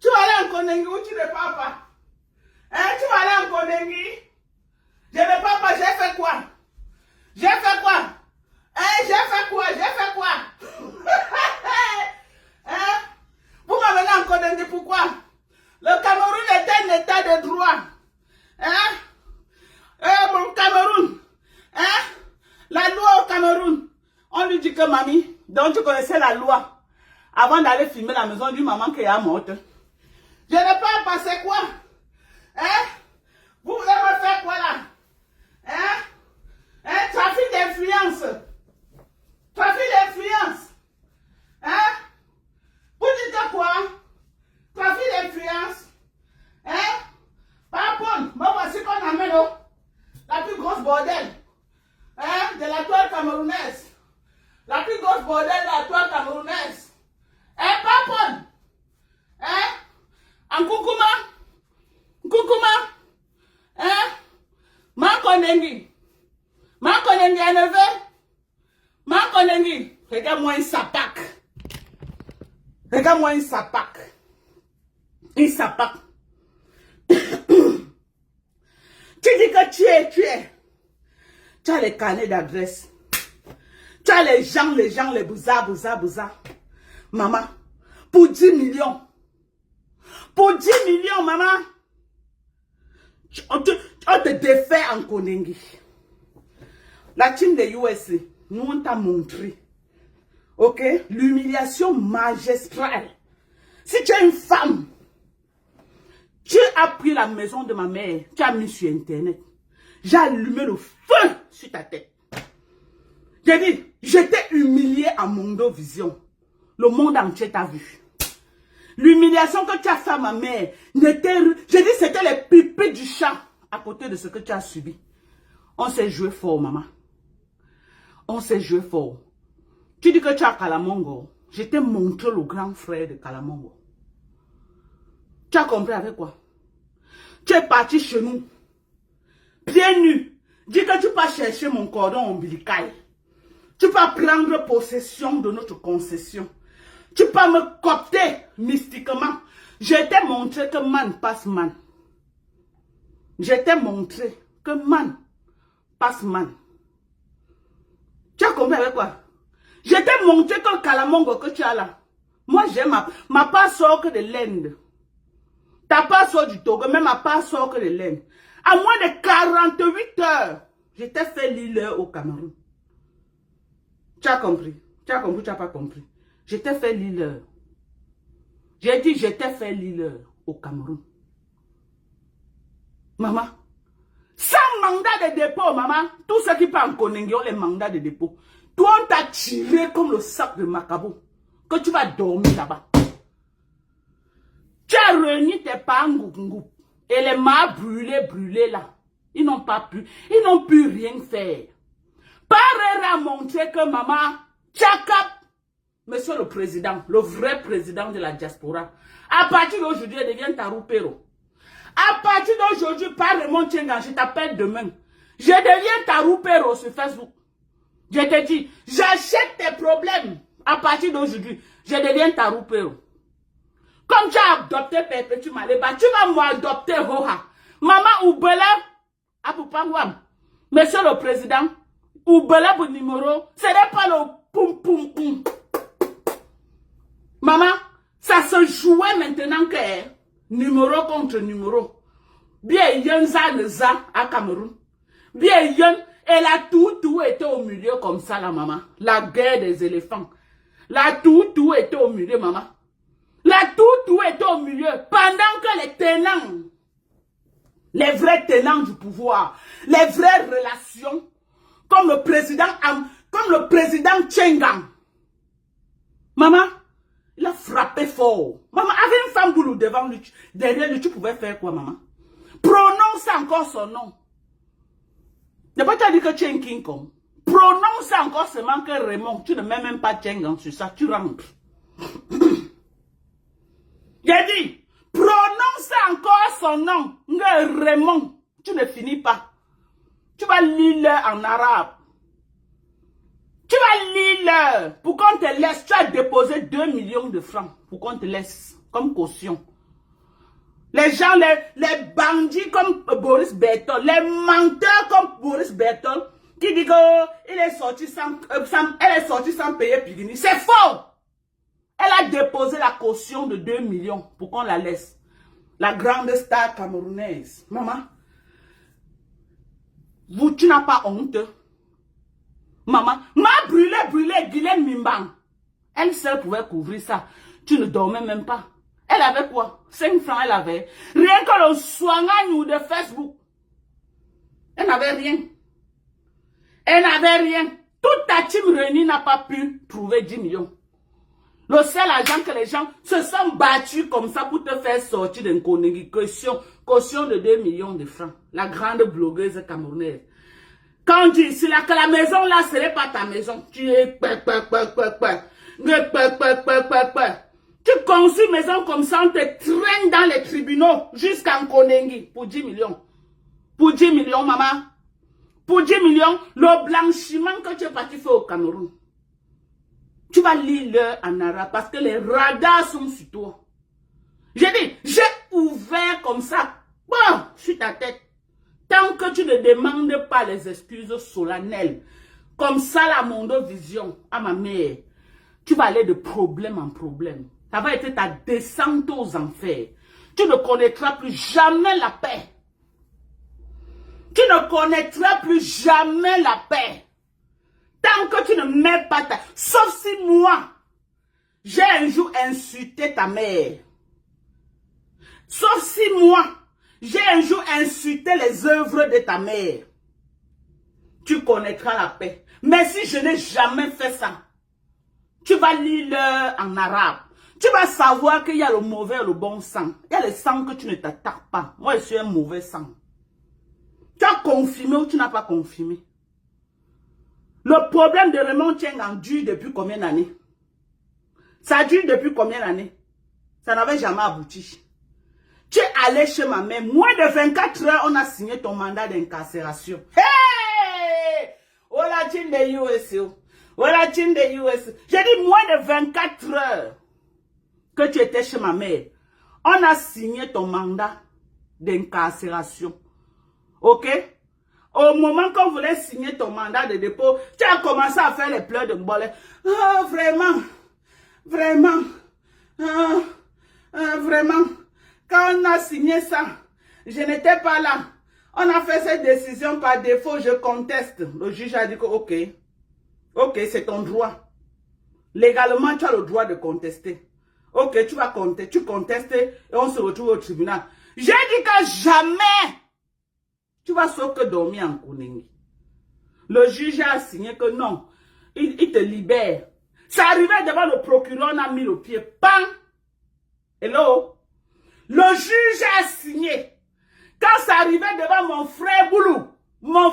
Tu vas aller en Kondengi ou tu ne pars pas? Hein, tu vas aller en Kondengi? Je ne pars pas, j'ai fait quoi? J'ai fait quoi? Hein, j'ai fait quoi? J'ai fait quoi? Hein? Vous m'amenez en Kondengi, pourquoi? Le Cameroun est un état de droit. Hein? Mon Cameroun. Hein? La loi au Cameroun. On lui dit que mamie, donc tu connaissais la loi. Avant d'aller filmer la maison d'une maman qui est morte. Je n'ai pas passé quoi? Hein? Vous voulez me faire quoi là? Hein? Hein? Trafic d'influence. Trafic d'influence. Hein? Vous dites quoi? Trafic d'influence. Hein? Par contre, moi voici qu'on amène la plus grosse bordel. Hein? De la toile camerounaise. La plus grosse bordel de la toile camerounaise. Hein, Papon? Hein? En Koukouma? Koukouma? Hein? Mankondengi? Mankondengi à 9h? Mankondengi? Regarde-moi une sapac. Regarde-moi une sapac. Une sapac. Tu dis que tu as les carnets d'adresse. Tu as les gens, les bouzards. Maman, pour 10 millions. Pour 10 millions, maman. On te défait en Kondengi. La team de USA, nous on t'a montré. Ok? L'humiliation magistrale. Si tu es une femme, tu as pris la maison de ma mère, tu as mis sur Internet. J'ai allumé le feu sur ta tête. J'ai dit, j'étais humilié à Mondo Vision. Le monde entier t'a vu. L'humiliation que tu as fait à ma mère, j'ai dit, c'était les pipis du chat à côté de ce que tu as subi. On s'est joué fort, maman. On s'est joué fort. Tu dis que tu as Kalamongo. Je t'ai montré le grand frère de Kalamongo. Tu as compris avec quoi? Tu es parti chez nous, pieds nus. Dis que tu peux chercher mon cordon ombilical. Tu peux prendre possession de notre concession. Tu peux me coopter mystiquement. Je t'ai montré que man passe man. Je t'ai montré que man passe man. Tu as compris avec quoi? Je t'ai montré que le Kalamongo que tu as là. Moi j'ai ma part sort que de l'Inde. Ta part sort du Togo, même ma part sort que de l'Inde. À moins de 48 heures, je t'ai fait l'île au Cameroun. Tu as compris? Tu as compris, tu n'as pas compris? Je t'ai fait l'île. J'ai dit, je t'ai fait l'île au Cameroun. Maman, sans mandat de dépôt, maman, tous ceux qui parlent en Kondengi ont les mandats de dépôt. Toi, on t'a tiré comme le sac de Macabo, que tu vas dormir là-bas. Tu as réuni tes parents et les mains brûlées là. Ils n'ont pu rien faire. Parera a montré que maman, tchakap, monsieur le président, le vrai président de la diaspora, à partir d'aujourd'hui, elle devient Taroupero. À partir d'aujourd'hui, par Raymond Tchengan, je t'appelle demain. Je deviens Taroupero sur Facebook. Je te dis, j'achète tes problèmes. À partir d'aujourd'hui, je deviens Taroupero. Comme tu as adopté Perpétue Maleba, tu vas m'adopter Roha. Maman Oubela, Apupangwam, monsieur le président, Oubela pour numéro, ce n'est pas le poum poum poum. Maman, ça se jouait maintenant que numéro contre numéro. Bien Yenza Neza à Cameroun. Bien Yen, elle a tout été au milieu comme ça la maman. La guerre des éléphants. La tout était au milieu maman. La tout était au milieu. Pendant que les tenants, les vrais tenants du pouvoir, les vraies relations, comme le président Tchengan. Maman, il a frappé fort. Maman, avec une femme boulot devant lui, derrière lui, tu pouvais faire quoi, maman? Prononce encore son nom. Ne pas te dire que tu es un King Kong. Prononce encore seulement que Raymond. Tu ne mets même pas Tchengan sur ça, tu rentres. J'ai dit, prononce encore son nom. Raymond. Tu ne finis pas. Tu vas lire en arabe. Tu vas lire pour qu'on te laisse. Tu as déposé 2 millions de francs pour qu'on te laisse comme caution. Les gens, les bandits comme Boris Bertol, les menteurs comme Boris Bertol, qui dit qu'il est sorti elle est sortie sans payer Pigini. C'est faux! Elle a déposé la caution de 2 millions pour qu'on la laisse. La grande star camerounaise. Maman, tu n'as pas honte? Maman, m'a brûlé, Guylaine Mimbang. Elle seule pouvait couvrir ça. Tu ne dormais même pas. Elle avait quoi? 5 francs, elle avait. Rien que le soignant de Facebook. Elle n'avait rien. Elle n'avait rien. Toute ta team réunie n'a pas pu trouver 10 millions. Le seul argent que les gens se sont battus comme ça pour te faire sortir d'une caution de 2 millions de francs. La grande blogueuse camerounaise. Quand on dit ici là que la maison là ce n'est pas ta maison, tu es tu construis une maison comme ça, on te traîne dans les tribunaux jusqu'en Konengi pour 10 millions. Pour 10 millions, maman. Pour 10 millions, le blanchiment que tu es parti faire au Cameroun. Tu vas lire en arabe parce que les radars sont sur toi. J'ai dit, j'ai ouvert comme ça, bon, sur ta tête. Tant que tu ne demandes pas les excuses solennelles, comme ça la Mondovision à ma mère, tu vas aller de problème en problème. Ça va être ta descente aux enfers. Tu ne connaîtras plus jamais la paix. Tu ne connaîtras plus jamais la paix. Tant que tu ne mets pas ta... Sauf si moi, j'ai un jour insulté ta mère. Sauf si moi, j'ai un jour insulté les œuvres de ta mère. Tu connaîtras la paix. Mais si je n'ai jamais fait ça, tu vas lire en arabe. Tu vas savoir qu'il y a le mauvais et le bon sang. Il y a le sang que tu ne t'attaques pas. Moi, je suis un mauvais sang. Tu as confirmé ou tu n'as pas confirmé? Le problème de Raymond Tcheng dure depuis combien d'années? Ça dure depuis combien d'années? Ça n'avait jamais abouti. Tu es allé chez ma mère. Moins de 24 heures, on a signé ton mandat d'incarcération. Hey! Ola team de USO. Ola team de USO. J'ai dit moins de 24 heures que tu étais chez ma mère. On a signé ton mandat d'incarcération. Ok? Au moment qu'on voulait signer ton mandat de dépôt, tu as commencé à faire les pleurs de Mbolé. Oh, vraiment, vraiment, vraiment. Quand on a signé ça, je n'étais pas là. On a fait cette décision par défaut, je conteste. Le juge a dit que ok, c'est ton droit. Légalement, tu as le droit de contester. Ok, tu vas contester, tu contestes et on se retrouve au tribunal. J'ai dit que jamais tu vas sauf que dormir en Konengi. Le juge a signé que non, il te libère. Ça arrivait devant le procureur, on a mis le pied. Bang! Hello? Le juge a signé. Quand ça arrivait devant mon frère Boulou, on a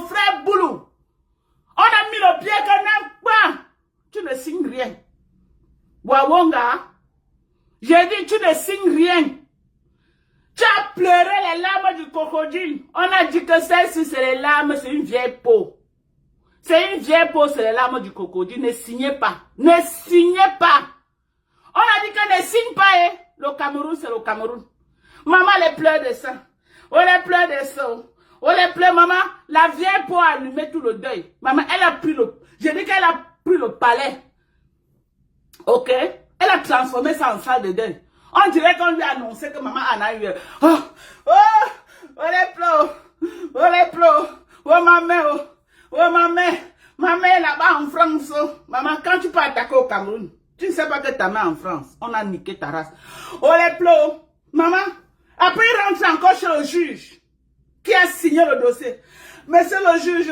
mis le pied que non, bang! Tu ne signes rien. Wawonga, j'ai dit tu ne signes rien. Tu as pleuré les larmes du crocodile. On a dit que celle-ci, c'est les larmes, c'est une vieille peau. C'est une vieille peau, c'est les larmes du crocodile. Ne signez pas. Ne signez pas. On a dit que ne signe pas. Eh. Le Cameroun, c'est le Cameroun. Maman, les pleurs de sang. Oh, les pleurs de sang. Oh, les pleurs, maman. La vieille peau a allumé tout le deuil. Maman, elle a pris le... J'ai dit qu'elle a pris le palais. Ok? Elle a transformé ça en salle de deuil. On dirait qu'on lui a annoncé que maman en a eu. Les plots. Oh, ma mère là-bas en France. Maman, quand tu peux attaquer au Cameroun, tu ne sais pas que ta mère en France. On a niqué ta race. Oh, les plots. Maman, après il rentre encore chez le juge qui a signé le dossier. Monsieur le juge,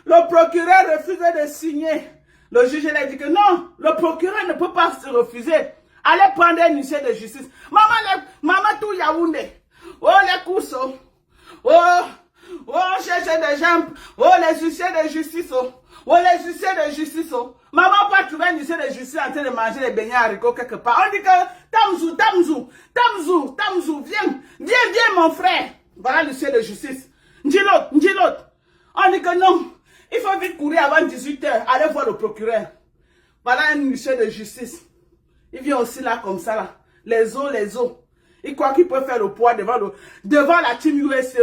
le procureur refusait de signer. Le juge lui a dit que non, le procureur ne peut pas se refuser. Allez prendre un huissier de justice. Maman tout Yaoundé. Oh les coussos. Oh cherche des jambes. Oh les huissiers de justice. Oh les huissiers de justice. Maman pas trouver un huissier de justice en train de manger les beignets haricots quelque part. On dit que Tamzou, viens mon frère. Voilà l'huissier de justice. N'dilot. On dit que non. Il faut vite courir avant 18 h. Allez voir le procureur. Voilà un huissier de justice. Il vient aussi là comme ça là. Les os. Il croit qu'il peut faire le poids devant la team USA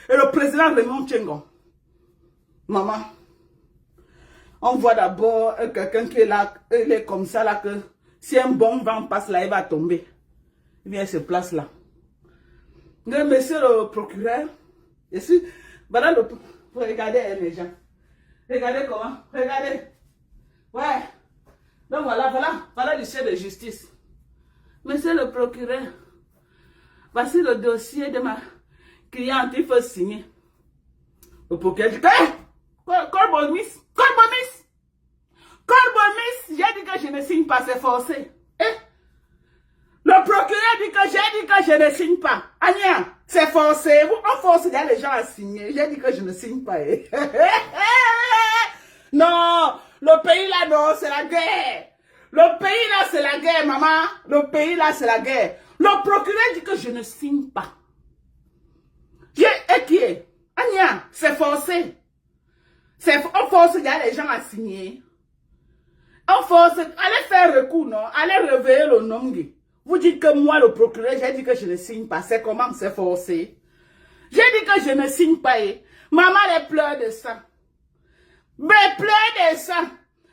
et le président Raymond Tchengon. Maman, on voit d'abord quelqu'un qui est là, il est comme ça là que si un bon vent passe là, il va tomber. Il vient se place là. Mais monsieur le procureur, je suis, voilà le, regardez les gens. Regardez comment, regardez. Ouais. Donc voilà le chef de justice. Monsieur le procureur, voici le dossier de ma cliente, il faut signer. Le procureur dit, Corbomis, j'ai dit que je ne signe pas, c'est forcé. Le procureur dit que j'ai dit que je ne signe pas. Anya, c'est forcé. On force les gens à signer. J'ai dit que je ne signe pas. Non, le pays là, non, c'est la guerre. Le pays là, c'est la guerre, maman. Le pays là, c'est la guerre. Le procureur dit que je ne signe pas. Et qui est? Anya, c'est forcé. On force les gens à signer. On force, allez faire recours, non? Allez réveiller le nom. Vous dites que moi, le procureur, j'ai dit que je ne signe pas. C'est comment? C'est forcé. J'ai dit que je ne signe pas. Maman, elle pleure de sang. Mais pleure de sang.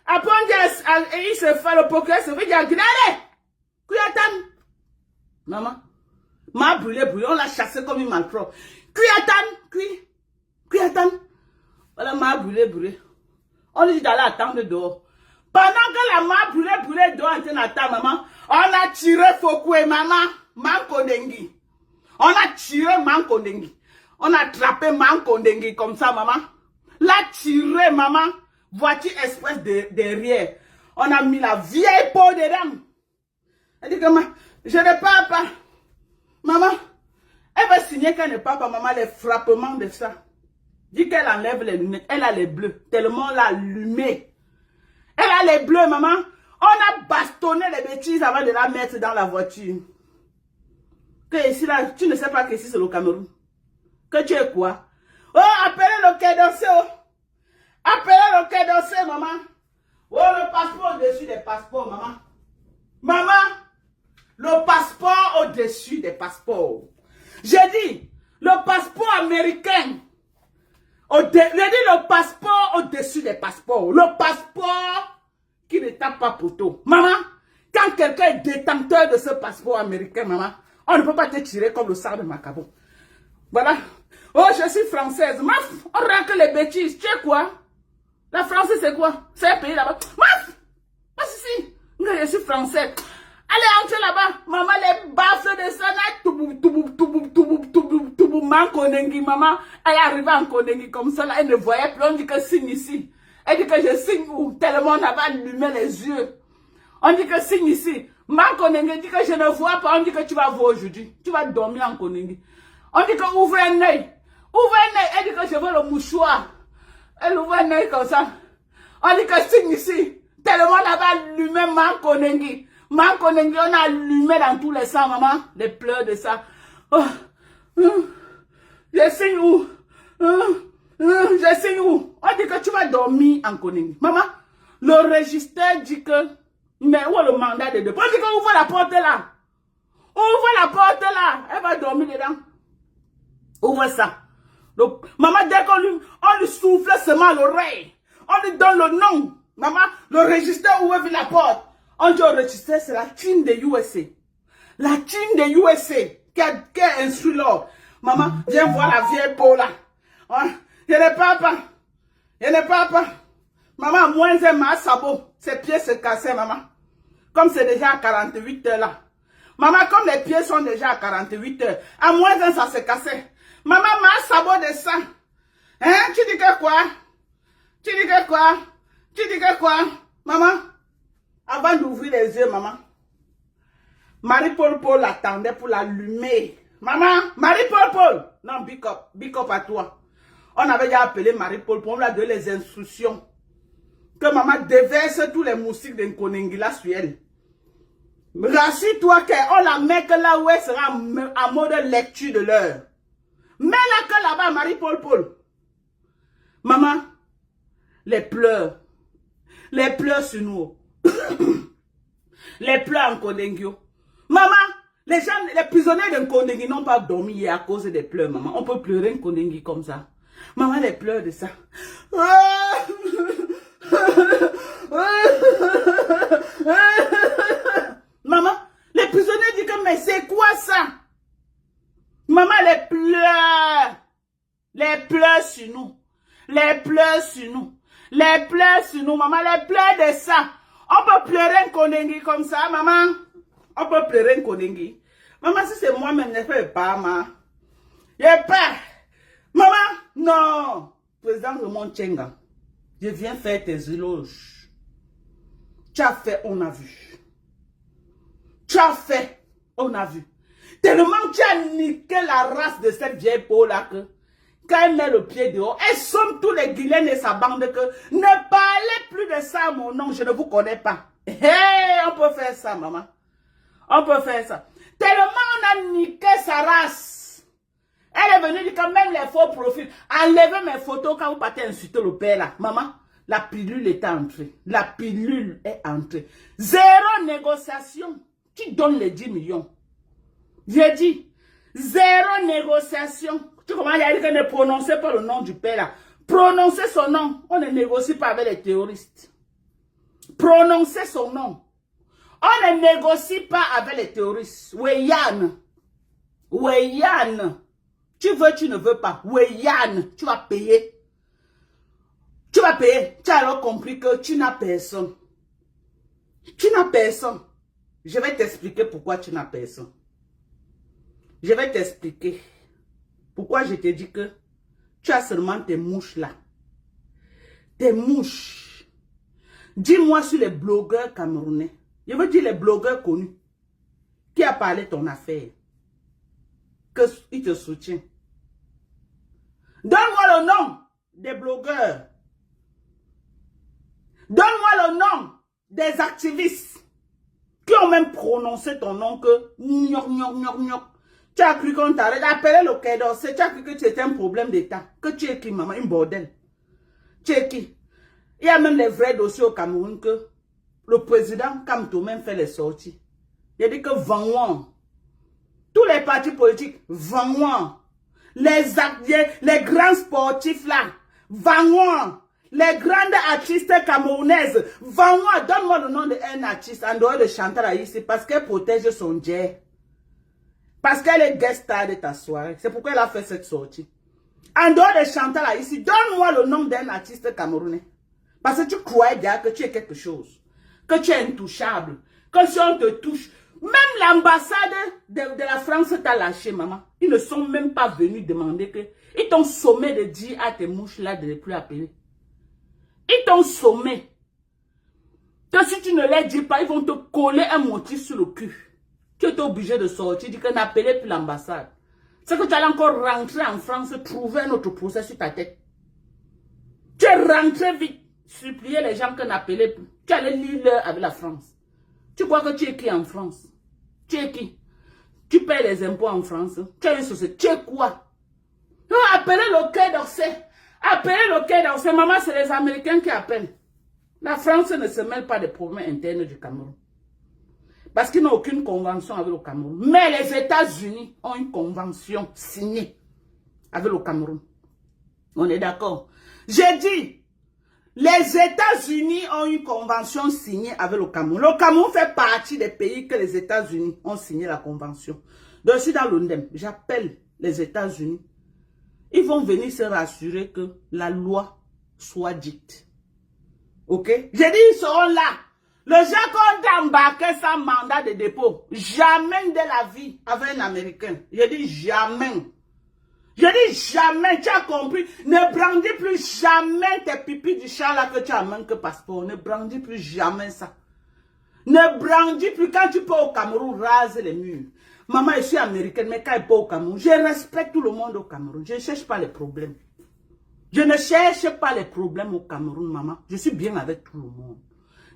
Après, on dit, il se fait, le procureur se fait dire, allez, Kuyatan. Maman, m'a brûlé, on l'a chassé comme une malpropre. Kuyatan. Voilà, m'a brûlé. On lui dit d'aller attendre dehors. Pendant que la m'a brûlé dehors en train d'attendre, maman, on a tiré Fokoué, maman, Mankondengi. On a tiré Mankondengi. On a attrapé Mankondengi comme ça, maman. L'a tiré, maman. Voiture express derrière. On a mis la vieille peau dedans. Elle dit que je ne parle pas. Maman, elle va signer qu'elle ne parle pas, maman, les frappements de ça. Dit qu'elle enlève les lunettes. Elle a les bleus. Tellement on l'a allumée. Elle a les bleus, maman. On a bastonné les bêtises avant de la mettre dans la voiture. Que ici, là, tu ne sais pas que ici, c'est le Cameroun. Que tu es quoi? Oh, appelez le quai d'Orsay. Oh. Appelez le quai d'Orsay, maman. Oh, le passeport au-dessus des passeports, maman. Maman, le passeport au-dessus des passeports. J'ai dit, le passeport américain. J'ai dit le passeport au-dessus des passeports. Le passeport qui ne tape pas poteau. Maman, quand quelqu'un est détenteur de ce passeport américain, maman, on ne peut pas te tirer comme le sable de Macabo. Voilà. Oh, je suis française. Maf, on raconte les bêtises. Tu es quoi? La France, c'est quoi? C'est un pays là-bas. Maf! Passe ici. Je suis française. Allez, entre là-bas. Maman, les baffes de ça, tout Mankondengi, maman. Elle est arrivée en Kondengi comme ça, là. Elle ne voyait plus. On dit que signe ici. Elle dit que je signe où? Tellement on avait allumé les yeux. On dit que signe ici. Mankondengi dit que je ne vois pas. On dit que tu vas voir aujourd'hui. Tu vas dormir en Kondengi. On dit que ouvre un œil. Ouvre un œil. Elle dit que je veux le mouchoir. Elle ouvre un œil comme ça. On dit que signe ici. Tellement on avait allumé Mankondengi. Mankondengi, on a allumé dans tous les sens, maman. Les pleurs de ça. Oh. Je signe où? Je signe où? On dit que tu vas dormir en Kondengi. Maman, le registre dit que... Mais où est le mandat de dépôt? On dit qu'on ouvre la porte là. Ouvre la porte là. Elle va dormir dedans. Ouvre ça. Donc, maman, dès qu'on lui souffle seulement l'oreille, on lui donne le nom. Maman, le registre ouvre la porte. On dit au registre, c'est la team de USA. La team de USA qui a instruit l'ordre. Maman, viens voir la vieille peau là. Je ne parle pas. Je ne parle pas. Maman, moins un ma sabot. Ses pieds se cassaient, maman. Comme c'est déjà à 48 heures là. Maman, comme les pieds sont déjà à 48 heures, à moins un ça se cassait. Maman, ma sabot de ça. Hein? Tu dis que quoi? Tu dis que quoi? Tu dis que quoi? Maman, avant d'ouvrir les yeux, maman, Marie-Paul Paul attendait pour l'allumer. Maman, Marie-Paul Paul. Non, big up à toi. On avait déjà appelé Marie-Paul Paul, on lui a donné les instructions. Que maman déverse tous les moustiques de Nkondengi là sur elle. Rassure-toi qu'on la met que là où elle sera en mode lecture de l'heure. Mets-la que là-bas, Marie-Paul Paul. Maman, les pleurs sur nous. Les pleurs en Kondengio. Maman, Les gens, les prisonniers de Nkondengui n'ont pas dormi hier à cause des pleurs, maman. On peut pleurer Nkondengui comme ça. Maman, les pleurs de ça. Maman, les prisonniers disent que, mais c'est quoi ça? Maman, les pleurs. Les pleurs sur nous. Les pleurs sur nous. Les pleurs sur nous, maman. Les pleurs de ça. On peut pleurer Nkondengui comme ça, maman. On peut pleurer Nkondengui. Maman, si c'est moi-même, ne fais pas, maman. J'ai pas. Maman, non. Président de mon Tchenga, je viens faire tes éloges. Tu as fait, on a vu. Tu as fait, on a vu. Tellement tu as niqué la race de cette vieille peau-là que, quand elle met le pied dehors, elle somme tous les Guilains et sa bande que, ne parlez plus de ça, mon nom, je ne vous connais pas. Hey, on peut faire ça, maman. On peut faire ça. Tellement on a niqué sa race. Elle est venue dire que même les faux profils, enlevez mes photos quand vous partez insulter le père là. Maman, la pilule est entrée. La pilule est entrée. Zéro négociation. Qui donne les 10 millions? J'ai dit, zéro négociation. Tu commences à dire que ne prononcez pas le nom du père là. Prononcez son nom. On ne négocie pas avec les terroristes. Prononcez son nom. On ne négocie pas avec les terroristes. Weyan. Weyan. Tu veux, tu ne veux pas. Weyan. Tu vas payer. Tu vas payer. Tu as alors compris que tu n'as personne. Tu n'as personne. Je vais t'expliquer pourquoi tu n'as personne. Je vais t'expliquer pourquoi je te dis que tu as seulement tes mouches là. Tes mouches. Dis-moi sur les blogueurs camerounais. Je veux dire les blogueurs connus. Qui a parlé de ton affaire? Qu'ils te soutiennent. Donne-moi le nom des blogueurs. Donne-moi le nom des activistes qui ont même prononcé ton nom que gnoc, gnoc, gnoc, gnoc. Tu as cru qu'on t'arrête. Appelez le Quai d'Orsay. Tu as cru que c'était un problème d'État. Que tu es qui, maman? Une bordel. Tu es qui? Il y a même les vrais dossiers au Cameroun que le président Kamto même fait les sorties. Il a dit que Vanouan, tous les partis politiques, Vanouan, les grands sportifs là, Vanouan, les grandes artistes camerounaises, Vanouan, donne-moi le nom d'un artiste en dehors de Chantal ici parce qu'elle protège son jet. Parce qu'elle est guest star de ta soirée. C'est pourquoi elle a fait cette sortie. En dehors de Chantal ici, donne-moi le nom d'un artiste camerounais. Parce que tu croyais déjà que tu es quelque chose. Que tu es intouchable. Que si on te touche, même l'ambassade de la France t'a lâché, maman. Ils ne sont même pas venus demander que... Ils t'ont sommé de dire à tes mouches là de ne plus appeler. Ils t'ont sommé. Que si tu ne les dis pas, ils vont te coller un motif sur le cul. Tu es obligé de sortir, dire que n'appelez plus l'ambassade. C'est que tu allais encore rentrer en France, trouver un autre procès sur ta tête. Tu es rentré vite, supplier les gens que n'appelez plus. Tu allais lire avec la France. Tu crois que tu es qui en France? Tu es qui? Tu payes les impôts en France. Tu es une société. Tu es quoi? Non, appelez le Quai d'Orsay. Appelez le Quai d'Orsay. Maman, c'est les Américains qui appellent. La France ne se mêle pas des problèmes internes du Cameroun. Parce qu'ils n'ont aucune convention avec le Cameroun. Mais les États-Unis ont une convention signée avec le Cameroun. On est d'accord? J'ai dit, les États-Unis ont une convention signée avec le Cameroun. Le Cameroun fait partie des pays que les États-Unis ont signé la convention. Donc, je suis dans l'ONDEM. J'appelle les États-Unis. Ils vont venir se rassurer que la loi soit dite. Ok? J'ai dit, ils seront là. Le jour qu'on t'a embarqué sans mandat de dépôt, jamais de la vie avec un Américain. J'ai dit jamais. Je dis jamais, tu as compris. Ne brandis plus jamais tes pipis du chat là que tu as manqué passeport. Ne brandis plus jamais ça. Ne brandis plus. Quand tu peux au Cameroun, rase les murs. Maman, je suis américaine, mais quand je peux au Cameroun, je respecte tout le monde au Cameroun. Je ne cherche pas les problèmes. Je ne cherche pas les problèmes au Cameroun, maman. Je suis bien avec tout le monde.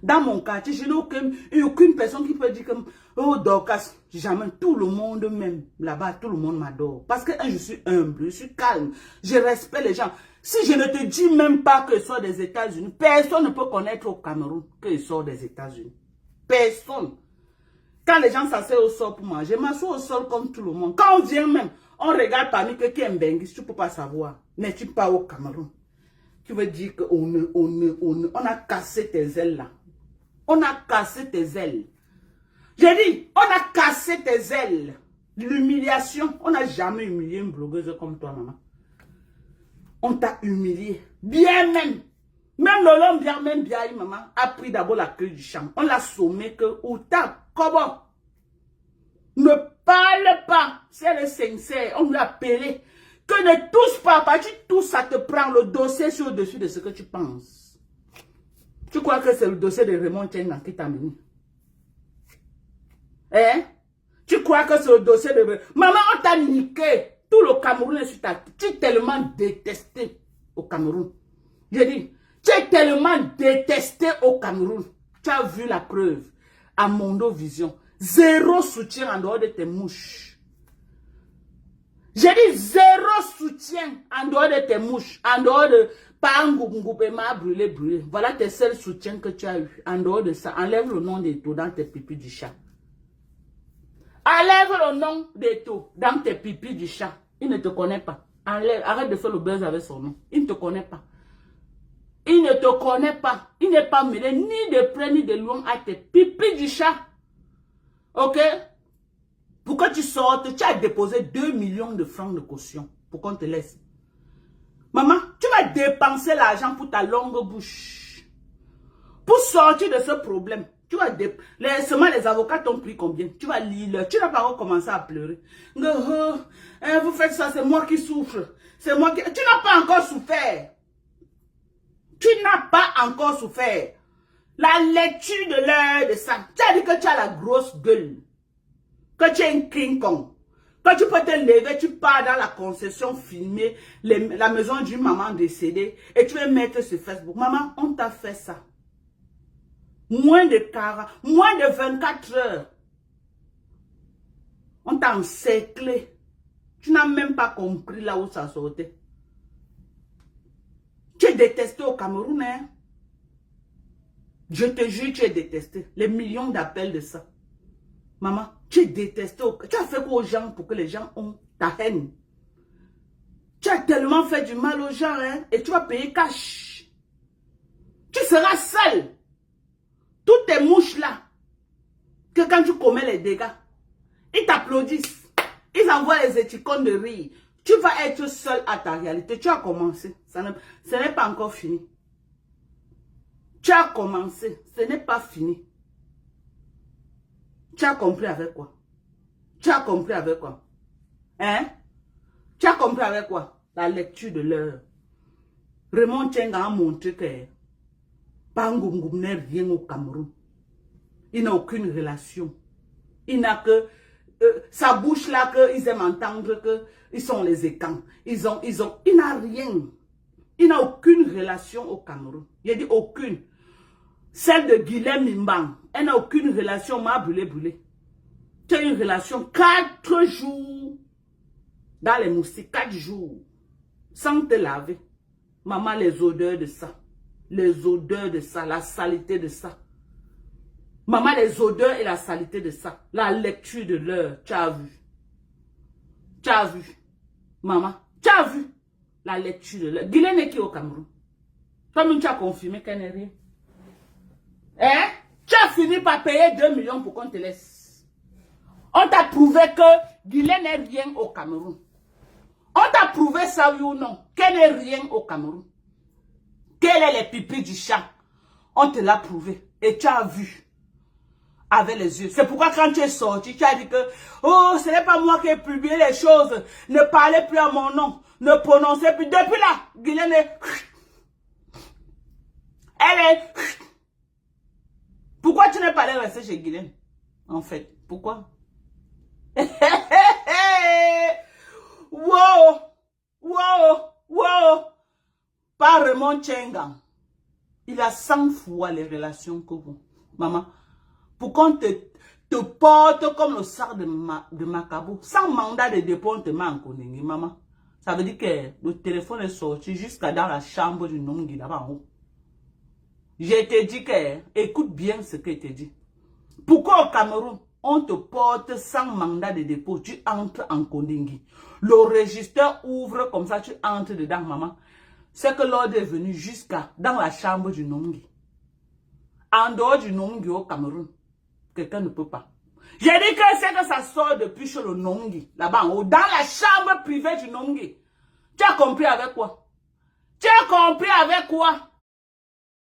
Dans mon quartier, je n'ai aucune personne qui peut dire que oh Dorcas, jamais tout le monde même là-bas, tout le monde m'adore. Parce que je suis humble, je suis calme, je respecte les gens. Si je ne te dis même pas que je sors des États-Unis, personne ne peut connaître au Cameroun que je sors des États-Unis. Personne. Quand les gens s'asseyent au sol pour manger, je m'assois au sol comme tout le monde. Quand on vient même, on regarde parmi que qui est Mbengis, tu ne peux pas savoir. Mais tu pars au Cameroun. Tu veux dire qu'on a cassé tes ailes là. On a cassé tes ailes. J'ai dit, on a cassé tes ailes. L'humiliation, on n'a jamais humilié une blogueuse comme toi, maman. On t'a humilié. Bien même. Même Lolom bien, même bien, maman, a pris d'abord la queue du champ. On l'a sommé que, ou ta, comment? Ne parle pas. Si elle est sincère, on lui a appelé. Que ne touche pas. Parce que tu touches, ça te prend le dossier sur le dessus de ce que tu penses. Tu crois que c'est le dossier de Raymond Tchenga qui t'a mené? Hein? Tu crois que c'est le dossier de... Maman, on t'a niqué. Tout le Cameroun est sur ta tête. Tu es tellement détesté au Cameroun. J'ai dit, tu es tellement détesté au Cameroun. Tu as vu la preuve. À Mondo Vision. Zéro soutien en dehors de tes mouches. J'ai dit zéro soutien en dehors de tes mouches. En dehors de... Pas un goupema brûlé. Voilà tes seuls soutiens que tu as eu. En dehors de ça, enlève le nom des taux dans tes pipis du chat. Enlève le nom des taux dans tes pipis du chat. Il ne te connaît pas. Enlève, arrête de faire le buzz avec son nom. Il ne te connaît pas. Il ne te connaît pas. Il n'est pas mêlé ni de près ni de loin à tes pipis du chat. Ok? Pour que tu sortes, tu as déposé 2 millions de francs de caution. Pour qu'on te laisse. Maman, tu vas dépenser l'argent pour ta longue bouche. Pour sortir de ce problème. Tu vas seulement les avocats t'ont pris combien? Tu vas lire, tu n'as pas encore commencé à pleurer. Vous faites ça, c'est moi qui souffre. C'est moi qui... Tu n'as pas encore souffert. Tu n'as pas encore souffert. La lecture de l'heure de ça. Tu as dit que tu as la grosse gueule. Que tu es un King Kong. Quand tu peux te lever, tu pars dans la concession filmer la maison d'une maman décédée et tu vas mettre sur Facebook. Maman, on t'a fait ça. Moins de 24 heures. On t'a encerclé. Tu n'as même pas compris là où ça sortait. Tu es détesté au Cameroun, hein? Je te jure, tu es détesté. Les millions d'appels de ça. Maman, tu es détesté. Tu as fait quoi aux gens pour que les gens ont ta haine? Tu as tellement fait du mal aux gens, hein? Et tu vas payer cash. Tu seras seul. Toutes tes mouches là, que quand tu commets les dégâts, ils t'applaudissent. Ils envoient les étiquettes de rire. Tu vas être seul à ta réalité. Tu as commencé. Ce n'est pas encore fini. Tu as commencé. Ce n'est pas fini. Tu as compris avec quoi? Tu as compris avec quoi? Hein? Tu as compris avec quoi? La lecture de l'heure. Raymond Tchenga a montré que Pangungum n'est rien au Cameroun. Il n'a aucune relation. Il n'a que sa bouche là qu'ils aiment entendre qu'ils sont les écans. Il n'a rien. Il n'a aucune relation au Cameroun. Il a dit aucune. Celle de Guilhem Mimbang, elle n'a aucune relation. M'a brûlé. Tu as une relation 4 jours dans les moustiques, 4 jours sans te laver. Maman, les odeurs de ça. Les odeurs de ça, la saleté de ça. Maman, les odeurs et la saleté de ça. La lecture de l'heure, tu as vu. Tu as vu. Maman, tu as vu la lecture de l'heure. Guilhem est qui au Cameroun? Toi-même, tu as confirmé qu'elle n'est rien. Hein? Tu as fini par payer 2 millions pour qu'on te laisse. On t'a prouvé que Guilhem n'est rien au Cameroun. On t'a prouvé ça, oui ou non? Qu'elle n'est rien au Cameroun. Quel est les pipis du chat? On te l'a prouvé. Et tu as vu. Avec les yeux. C'est pourquoi quand tu es sorti, tu as dit que oh, ce n'est pas moi qui ai publié les choses. Ne parlez plus à mon nom. Ne prononcez plus. Depuis là, Guilhem est... Elle est... Pourquoi tu n'es pas allé rester chez Guilhem? En fait, pourquoi? Wow! Pas Raymond Tchenga. Il a 100 fois les relations que vous. Maman, pour qu'on te porte comme le sar de Macabo, sans mandat de dépôt, on te met en Koningui, maman. Ça veut dire que le téléphone est sorti jusqu'à dans la chambre du nom qui là-bas en haut. Je te dis que, écoute bien ce que je te dis. Pourquoi au Cameroun, on te porte sans mandat de dépôt, tu entres en Kondingi. Le registre ouvre comme ça, tu entres dedans, maman. C'est que l'ordre est venu jusqu'à dans la chambre du Nongi. En dehors du Nongi au Cameroun, quelqu'un ne peut pas. J'ai dit que c'est que ça sort depuis chez le Nongi, là-bas en haut, dans la chambre privée du Nongi. Tu as compris avec quoi? Tu as compris avec quoi?